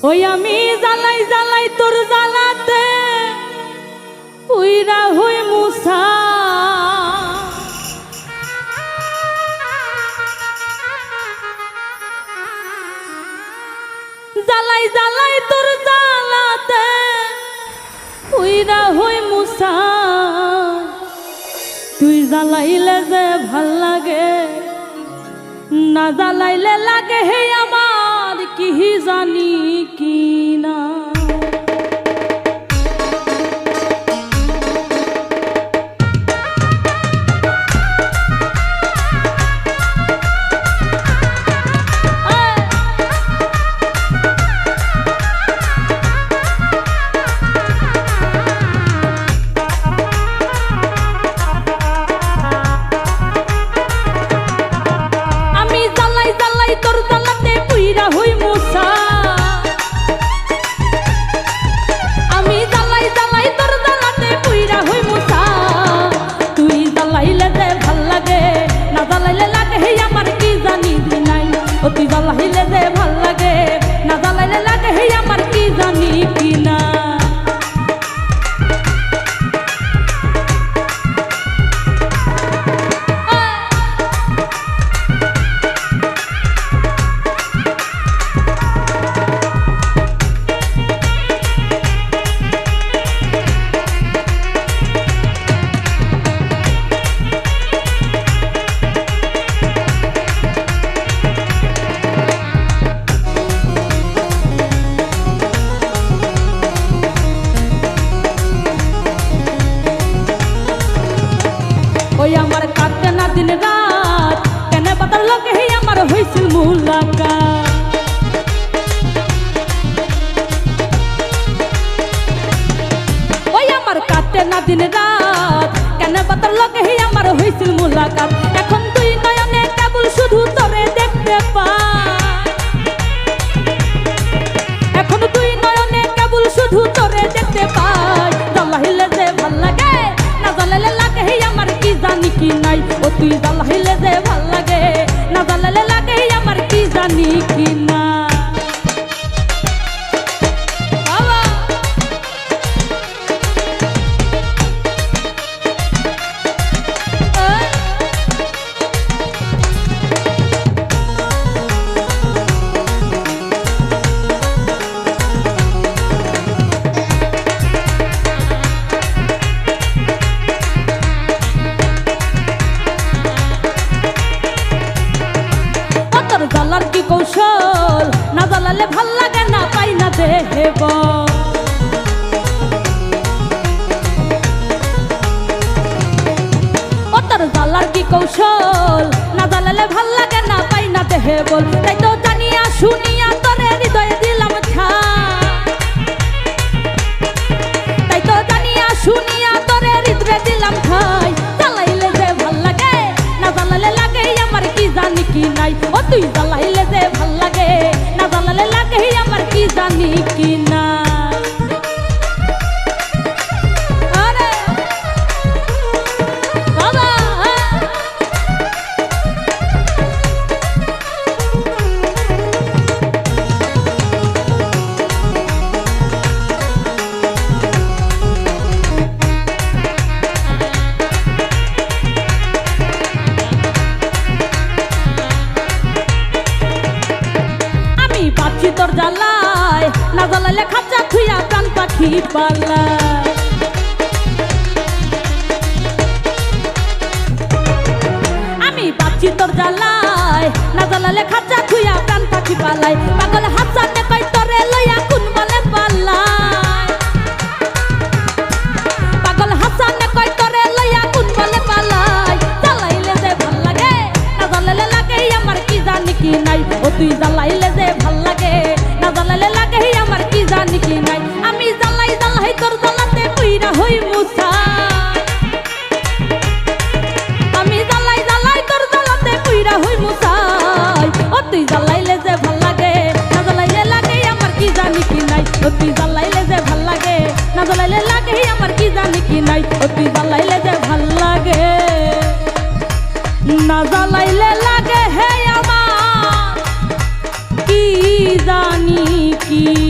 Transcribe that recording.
ওই আমি জ্বালাই জ্বালাই তোর জ্বালাতে উইরা হই মুসা জ্বালাই জ্বালাই তোর জ্বালাতে উইরা হই মুসা তুই জ্বালাইলে যে ভাল লাগে না জ্বালাইলে লাগে হে আমার কি জানি কি না তুই জ্বালাইলে যে ভাল লাগে না জ্বালাইলে লাগে হে আমার কি জানি কি না ওই আমার কাটে না দিন রাত কেন বাতার লোকে হে আমার হইছিল মুলাকাত ওই আমার কাটে না দিন রাত কেন বাতার লোকে হে আমার হইছিল মুলাকাত এখন তুই নয়নে কেবল শুধু তোরে দেখতে পাই এখন তুই নয়নে কেবল শুধু তোরে দেখতে পাই জ্বালাইলে যে ভাল লাগে না জ্বালাইলে লাগে হে আমার কি জানি কি নাই ও তুই জ্বালাইলে যে ভাল লাগে না জ্বালাইলে লাগে আমার কি জানি কি না জ্বালার কি কৌশল না জ্বালালে ভাল লাগে না পাই না দেব ও তোর জ্বালার কি কৌশল না জ্বালালে ভাল লাগে না পাই না দেব তাই তো জানিয়া শুনিয়া তোরে হৃদয়ে দিলাম তাই তো জানিয়া শুনিয়া তোরে হৃদয়ে দিলাম ঠাই জ্বালাইলে যে ভাল লাগে না জ্বালালে লাগে আমার কি জানি কি নাই ও তুই জ্বালাইলে যে ভাল লাগে না জ্বালালে লাগে আমার কি জানি কি না আরে বাবা তোর জ্বালায় না জ্বালাইলে খাঁচা থুইয়া প্রাণ পাখি পালায় আমি বাঁচি তোর জ্বালায় না জ্বালাইলে খাঁচা থুইয়া প্রাণ পাখি পালায় পাগল হাসানে কই তোরে লইয়া কোন বলে পালায় পাগল হাসানে কই তোরে লইয়া কোন বলে পালায় জ্বালাইলে যে ভাল লাগে না জ্বালাইলে লাগে আমার কি জানি কি নাই ও তুই জ্বালাইলে যে ভাল লাগে না জ্বালাইলে লাগে আমার কি জানি কি নাই আমি জ্বালাই জ্বালাই তোর জ্বালাতে পুইরা হই মুসা আমি জ্বালাই জ্বালাই তোর জ্বালাতে পুইরা হই মুসা ও তুই জ্বালাইলে যে ভাল লাগে না জ্বালাইলে লাগে আমার কি জানি কি নাই ও তুই জ্বালাইলে যে ভাল লাগে না জ্বালাইলে লাগে আমার কি জানি কি নাই ও তুই জ্বালাইলে যে ভাল লাগে না জ্বালাইলে লাগে হে আমার কি জানি কি